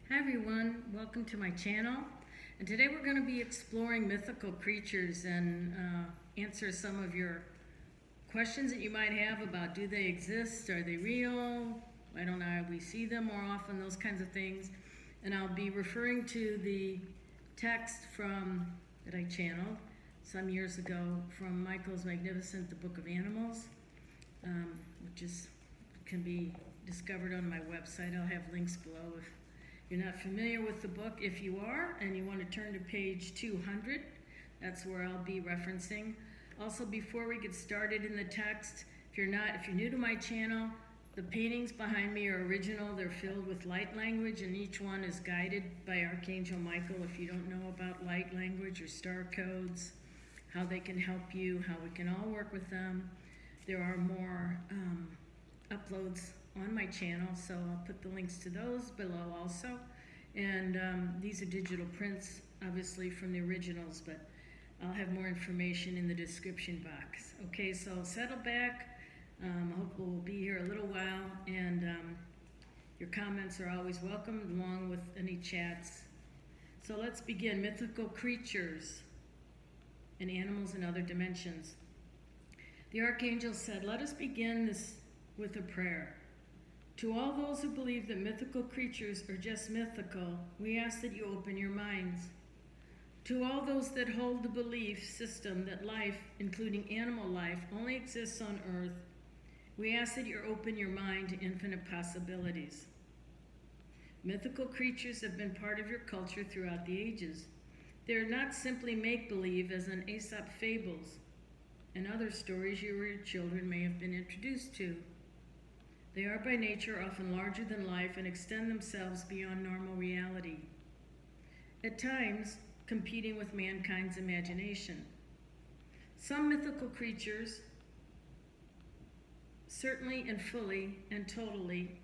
Hi everyone, welcome to my channel. And today we're going to be exploring mythical creatures and answer some of your questions that you might have about do they exist, are they real, I don't know, we see them more often, those kinds of things. And I'll be referring to the text that I channeled some years ago from Michael's magnificent The Book of Animals, which can be discovered on my website. I'll have links below if you're not familiar with the book. If you are and you want to turn to page 200, that's where I'll be referencing. Also, before we get started in the text, if you're new to my channel, the paintings behind me are original. They're filled with light language, and each one is guided by Archangel Michael. If you don't know about light language or star codes, how they can help you, how we can all work with them, there are more uploads on my channel, so I'll put the links to those below also. And these are digital prints, obviously, from the originals, but I'll have more information in the description box. Okay, so settle back. I hope we'll be here a little while, and your comments are always welcome, along with any chats. So let's begin. Mythical creatures and animals in other dimensions. The Archangel said, "Let us begin this with a prayer. To all those who believe that mythical creatures are just mythical, we ask that you open your minds. To all those that hold the belief system that life, including animal life, only exists on Earth, we ask that you open your mind to infinite possibilities. Mythical creatures have been part of your culture throughout the ages. They are not simply make-believe as in Aesop fables and other stories you or your children may have been introduced to. They are by nature often larger than life and extend themselves beyond normal reality, at times competing with mankind's imagination. Some mythical creatures, certainly and fully and totally,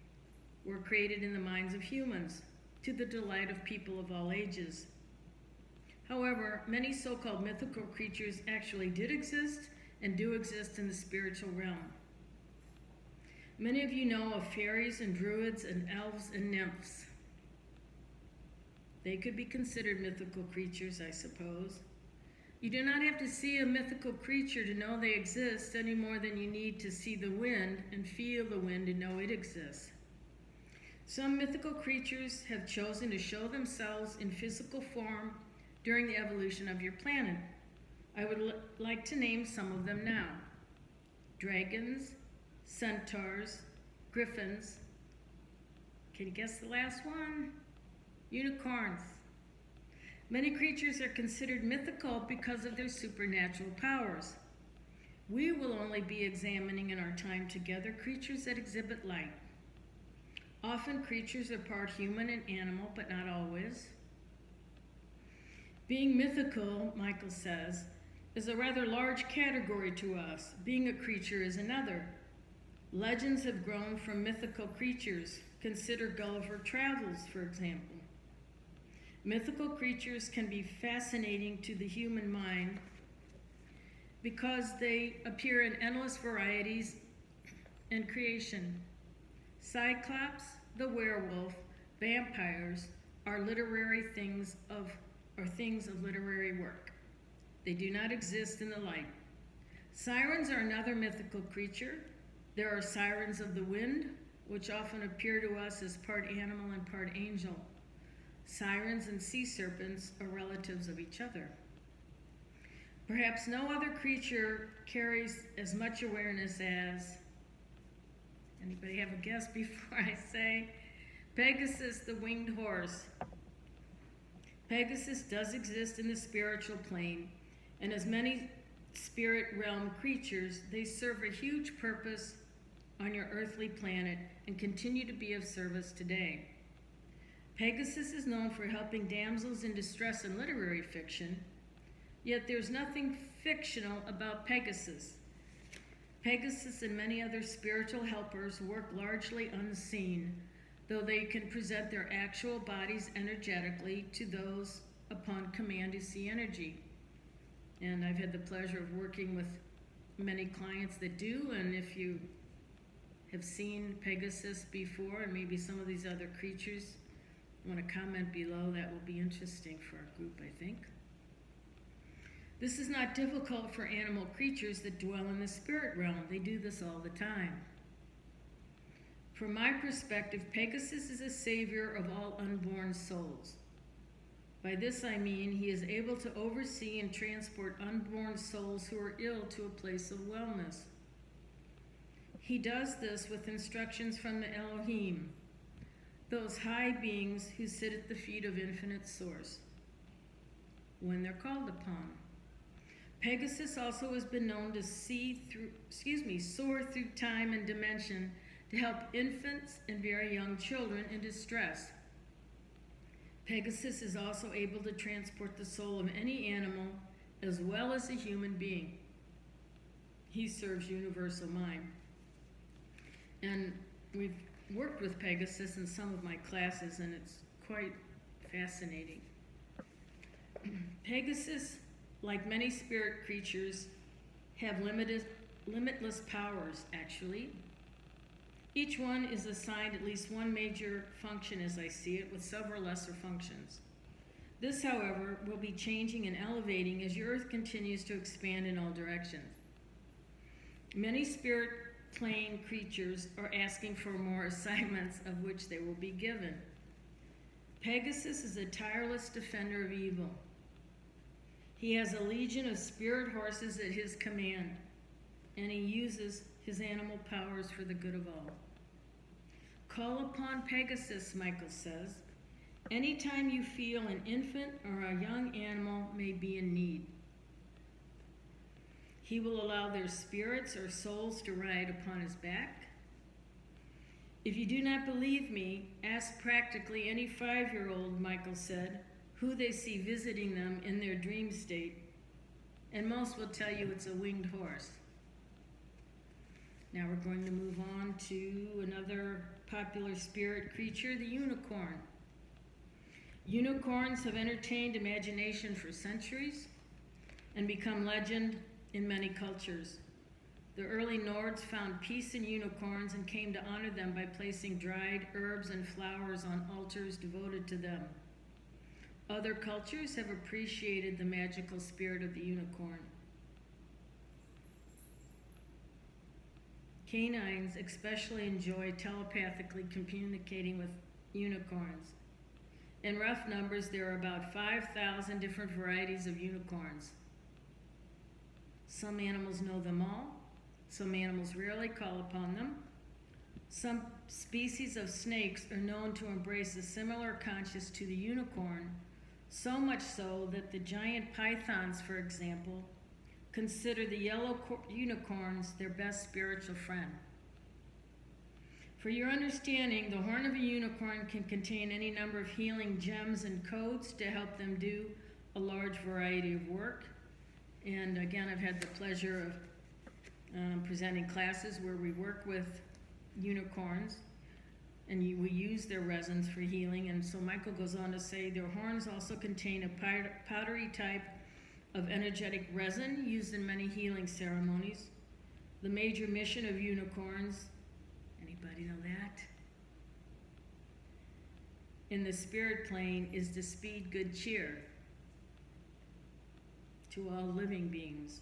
were created in the minds of humans to the delight of people of all ages. However, many so-called mythical creatures actually did exist and do exist in the spiritual realm. Many of you know of fairies and druids and elves and nymphs. They could be considered mythical creatures, I suppose. You do not have to see a mythical creature to know they exist any more than you need to see the wind and feel the wind to know it exists. Some mythical creatures have chosen to show themselves in physical form during the evolution of your planet. I would like to name some of them now. Dragons, centaurs, griffins. Can you guess the last one? Unicorns. Many creatures are considered mythical because of their supernatural powers. We will only be examining in our time together creatures that exhibit light. Often creatures are part human and animal, but not always. Being mythical, Michael says, is a rather large category to us. Being a creature is another. Legends have grown from mythical creatures. Consider Gulliver Travels, for example. Mythical creatures can be fascinating to the human mind because they appear in endless varieties and creation. Cyclops, the werewolf, vampires are things of literary work. They do not exist in the light. Sirens are another mythical creature. There are sirens of the wind, which often appear to us as part animal and part angel. Sirens and sea serpents are relatives of each other. Perhaps no other creature carries as much awareness as, anybody have a guess before I say? Pegasus, the winged horse. Pegasus does exist in the spiritual plane, and as many spirit realm creatures, they serve a huge purpose on your earthly planet and continue to be of service today. Pegasus is known for helping damsels in distress in literary fiction, yet there's nothing fictional about Pegasus. Pegasus and many other spiritual helpers work largely unseen, though they can present their actual bodies energetically to those upon command to see energy. And I've had the pleasure of working with many clients that do, and if you have seen Pegasus before and maybe some of these other creatures, want to comment below, that will be interesting for our group, I think. This is not difficult for animal creatures that dwell in the spirit realm. They do this all the time. From my perspective, Pegasus is a savior of all unborn souls. By this I mean he is able to oversee and transport unborn souls who are ill to a place of wellness. He does this with instructions from the Elohim, those high beings who sit at the feet of infinite source, when they're called upon. Pegasus also has been known to soar through time and dimension to help infants and very young children in distress. Pegasus is also able to transport the soul of any animal as well as a human being. He serves universal mind. And we've worked with Pegasus in some of my classes, and it's quite fascinating. Pegasus, like many spirit creatures, have limitless powers, actually. Each one is assigned at least one major function, as I see it, with several lesser functions. This, however, will be changing and elevating as your Earth continues to expand in all directions. Many spirit plane creatures are asking for more assignments, of which they will be given. Pegasus is a tireless defender of evil. He has a legion of spirit horses at his command, and he uses his animal powers for the good of all. Call upon Pegasus, Michael says, anytime you feel an infant or a young animal may be in need. He will allow their spirits or souls to ride upon his back. If you do not believe me, ask practically any 5-year-old, Michael said, who they see visiting them in their dream state, and most will tell you it's a winged horse. Now we're going to move on to another popular spirit creature, the unicorn. Unicorns have entertained imagination for centuries and become legend in many cultures. The early Nords found peace in unicorns and came to honor them by placing dried herbs and flowers on altars devoted to them. Other cultures have appreciated the magical spirit of the unicorn. Canines especially enjoy telepathically communicating with unicorns. In rough numbers, there are about 5,000 different varieties of unicorns. Some animals know them all. Some animals rarely call upon them. Some species of snakes are known to embrace a similar consciousness to the unicorn, so much so that the giant pythons, for example, consider the yellow unicorns their best spiritual friend. For your understanding, the horn of a unicorn can contain any number of healing gems and codes to help them do a large variety of work. And again, I've had the pleasure of presenting classes where we work with unicorns, and we use their resins for healing. And so Michael goes on to say their horns also contain a powdery type of energetic resin used in many healing ceremonies. The major mission of unicorns, anybody know that? In the spirit plane is to speed good cheer to all living beings.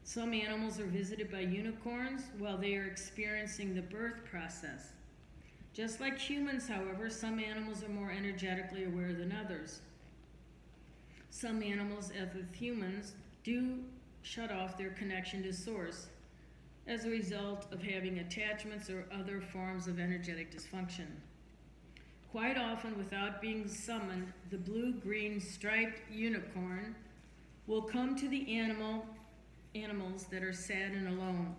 Some animals are visited by unicorns while they are experiencing the birth process. Just like humans, however, some animals are more energetically aware than others. Some animals, as with humans, do shut off their connection to source as a result of having attachments or other forms of energetic dysfunction. Quite often, without being summoned, the blue-green striped unicorn will come to the animals that are sad and alone.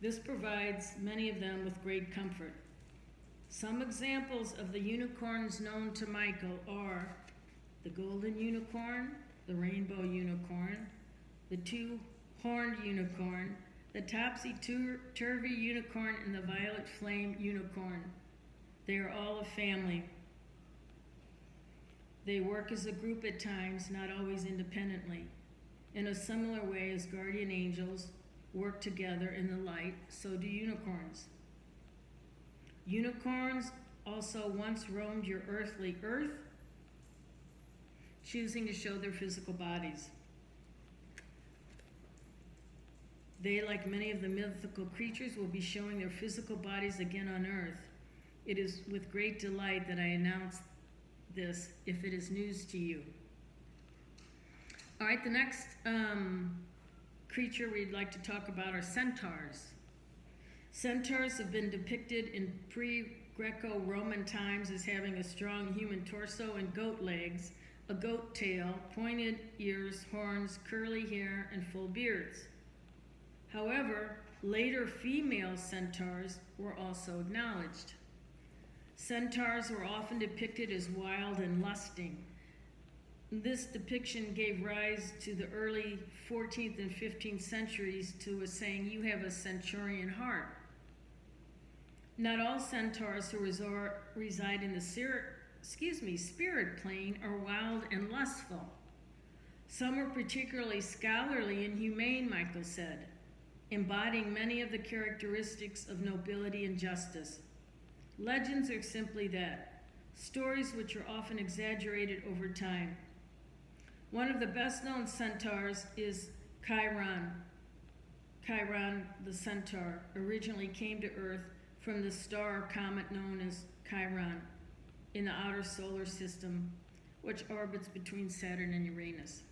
This provides many of them with great comfort. Some examples of the unicorns known to Michael are the golden unicorn, the rainbow unicorn, the two-horned unicorn, the topsy-turvy unicorn, and the violet flame unicorn. They are all a family. They work as a group at times, not always independently. In a similar way as guardian angels work together in the light, so do unicorns. Unicorns also once roamed your earthly earth, choosing to show their physical bodies. They, like many of the mythical creatures, will be showing their physical bodies again on earth. It is with great delight that I announce this, if it is news to you. All right, the next creature we'd like to talk about are centaurs. Centaurs have been depicted in pre-Greco-Roman times as having a strong human torso and goat legs, a goat tail, pointed ears, horns, curly hair, and full beards. However, later female centaurs were also acknowledged. Centaurs were often depicted as wild and lusting. This depiction gave rise to the early 14th and 15th centuries to a saying, "You have a centurion heart." Not all centaurs who reside in the spirit plane are wild and lustful. Some are particularly scholarly and humane, Michael said, embodying many of the characteristics of nobility and justice. Legends are simply that, stories which are often exaggerated over time. One of the best-known centaurs is Chiron. Chiron the centaur originally came to Earth from the star or comet known as Chiron in the outer solar system, which orbits between Saturn and Uranus.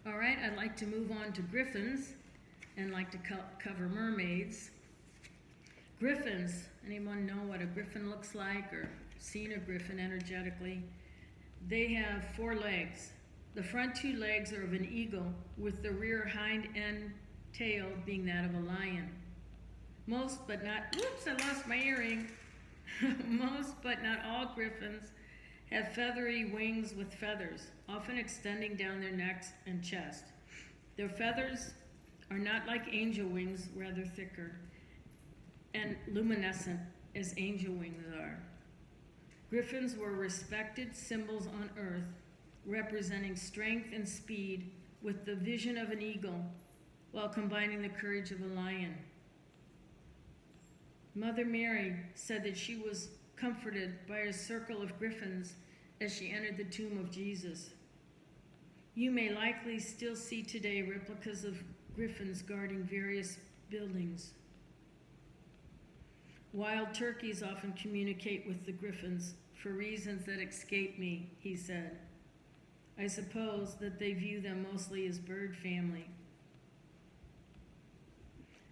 All right, I'd like to move on to griffins and like to cover mermaids. Griffins, anyone know what a griffin looks like or seen a griffin energetically? They have 4 legs. The front 2 legs are of an eagle, with the rear hind end tail being that of a lion. Most but not, oops, I lost my earring. Most but not all griffins have feathery wings with feathers, often extending down their necks and chest. Their feathers are not like angel wings, rather thicker and luminescent as angel wings are. Griffins were respected symbols on Earth, representing strength and speed with the vision of an eagle, while combining the courage of a lion. Mother Mary said that she was comforted by a circle of griffins as she entered the tomb of Jesus. You may likely still see today replicas of griffins guarding various buildings. Wild turkeys often communicate with the griffins for reasons that escape me, he said. I suppose that they view them mostly as bird family.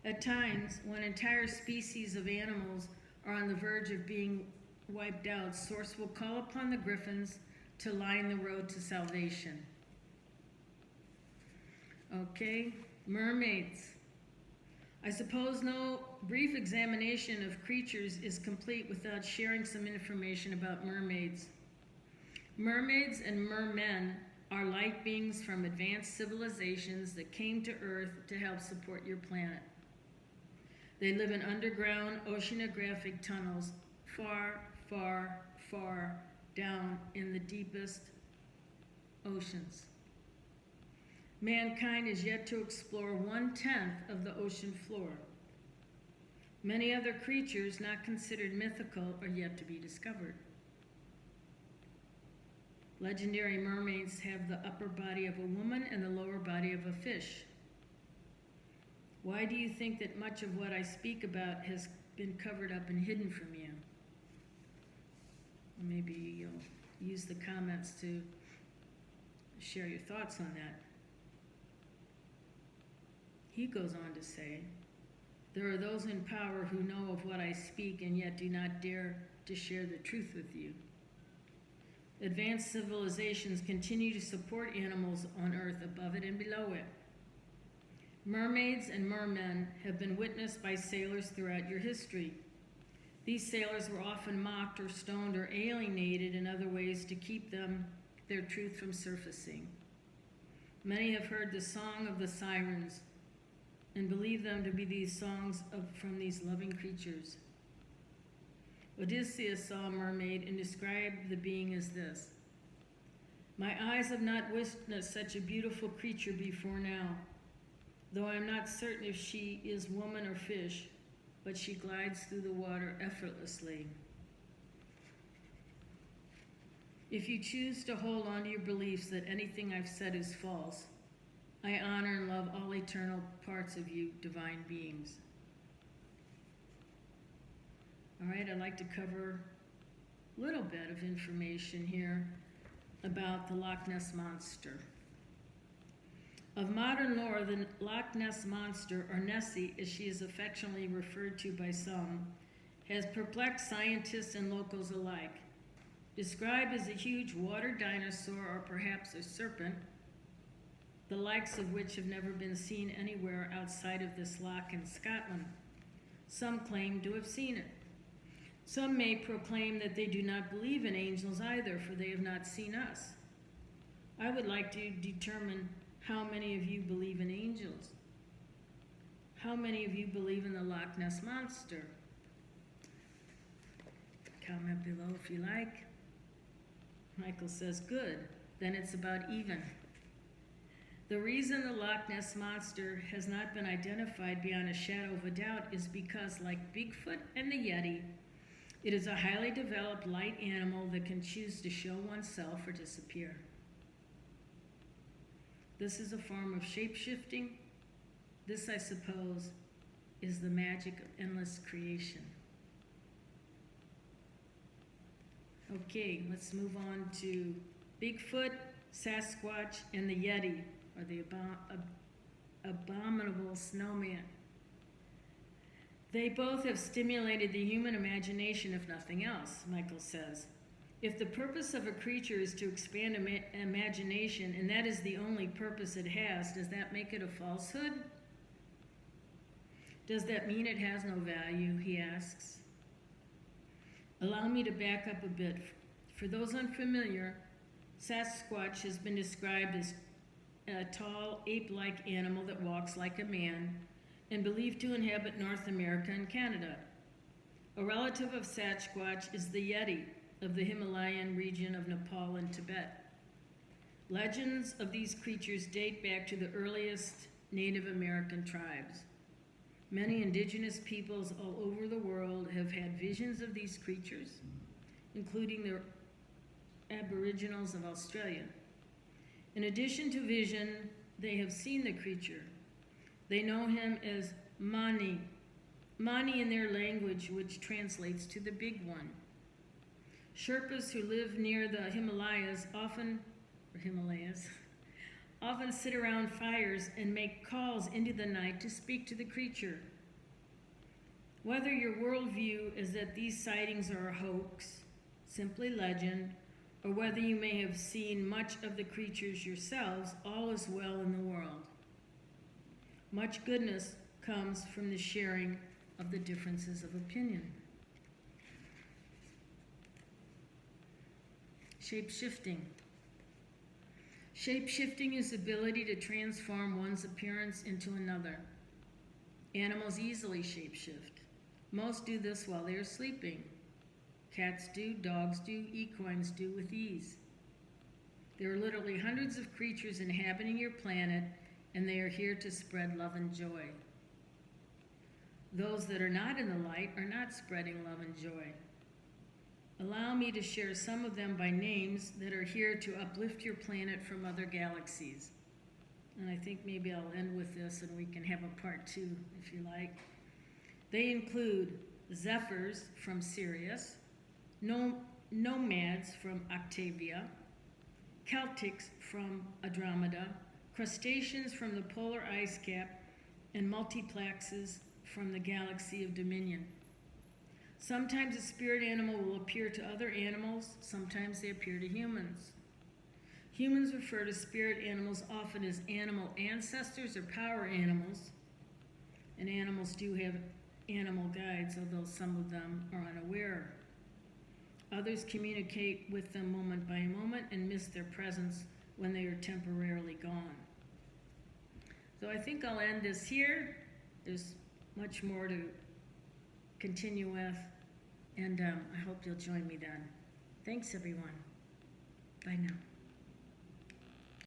At times, when entire species of animals are on the verge of being wiped out, Source will call upon the griffins to line the road to salvation. Okay, mermaids. I suppose no brief examination of creatures is complete without sharing some information about mermaids. Mermaids and mermen are light beings from advanced civilizations that came to Earth to help support your planet. They live in underground oceanographic tunnels far, far, far down in the deepest oceans. Mankind is yet to explore 1/10 of the ocean floor. Many other creatures not considered mythical are yet to be discovered. Legendary mermaids have the upper body of a woman and the lower body of a fish. Why do you think that much of what I speak about has been covered up and hidden from you? Maybe you'll use the comments to share your thoughts on that. He goes on to say, there are those in power who know of what I speak and yet do not dare to share the truth with you. Advanced civilizations continue to support animals on Earth above it and below it. Mermaids and mermen have been witnessed by sailors throughout your history. These sailors were often mocked or stoned or alienated in other ways to keep their truth from surfacing. Many have heard the song of the sirens and believe them to be these songs from these loving creatures. Odysseus saw a mermaid and described the being as this: my eyes have not witnessed such a beautiful creature before now, though I am not certain if she is woman or fish, but she glides through the water effortlessly. If you choose to hold on to your beliefs that anything I've said is false, I honor and love all eternal parts of you, divine beings. All right, I'd like to cover a little bit of information here about the Loch Ness Monster. Of modern lore, the Loch Ness Monster, or Nessie as she is affectionately referred to by some, has perplexed scientists and locals alike. Described as a huge water dinosaur or perhaps a serpent, the likes of which have never been seen anywhere outside of this loch in Scotland. Some claim to have seen it. Some may proclaim that they do not believe in angels either, for they have not seen us. I would like to determine how many of you believe in angels. How many of you believe in the Loch Ness Monster? Comment below if you like. Michael says, good, then it's about even. The reason the Loch Ness Monster has not been identified beyond a shadow of a doubt is because, like Bigfoot and the Yeti, it is a highly developed light animal that can choose to show oneself or disappear. This is a form of shape-shifting. This, I suppose, is the magic of endless creation. Okay, let's move on to Bigfoot, Sasquatch, and the Yeti, or the abominable snowman. They both have stimulated the human imagination, if nothing else, Michael says. If the purpose of a creature is to expand imagination, and that is the only purpose it has, does that make it a falsehood? Does that mean it has no value, he asks. Allow me to back up a bit. For those unfamiliar, Sasquatch has been described as a tall, ape-like animal that walks like a man and believed to inhabit North America and Canada. A relative of Sasquatch is the Yeti of the Himalayan region of Nepal and Tibet. Legends of these creatures date back to the earliest Native American tribes. Many indigenous peoples all over the world have had visions of these creatures, including the Aboriginals of Australia. In addition to vision, they have seen the creature. They know him as Mani, Mani in their language, which translates to the big one. Sherpas who live near the Himalayas often sit around fires and make calls into the night to speak to the creature. Whether your worldview is that these sightings are a hoax, simply legend, or whether you may have seen much of the creatures yourselves, all is well in the world. Much goodness comes from the sharing of the differences of opinion. Shape-shifting. Shape-shifting is the ability to transform one's appearance into another. Animals easily shape-shift. Most do this while they are sleeping. Cats do, dogs do, equines do with ease. There are literally hundreds of creatures inhabiting your planet, and they are here to spread love and joy. Those that are not in the light are not spreading love and joy. Allow me to share some of them by names that are here to uplift your planet from other galaxies. And I think maybe I'll end with this and we can have a part 2 if you like. They include Zephyrs from Sirius, Nomads from Octavia, Celtics from Andromeda, Crustaceans from the polar ice cap, and Multiplexes from the galaxy of Dominion. Sometimes a spirit animal will appear to other animals, sometimes they appear to humans. Humans refer to spirit animals often as animal ancestors or power animals, and animals do have animal guides, although some of them are unaware. Others communicate with them moment by moment and miss their presence when they are temporarily gone. So I think I'll end this here. There's much more to continue with, and I hope you'll join me then. Thanks, everyone. Bye now.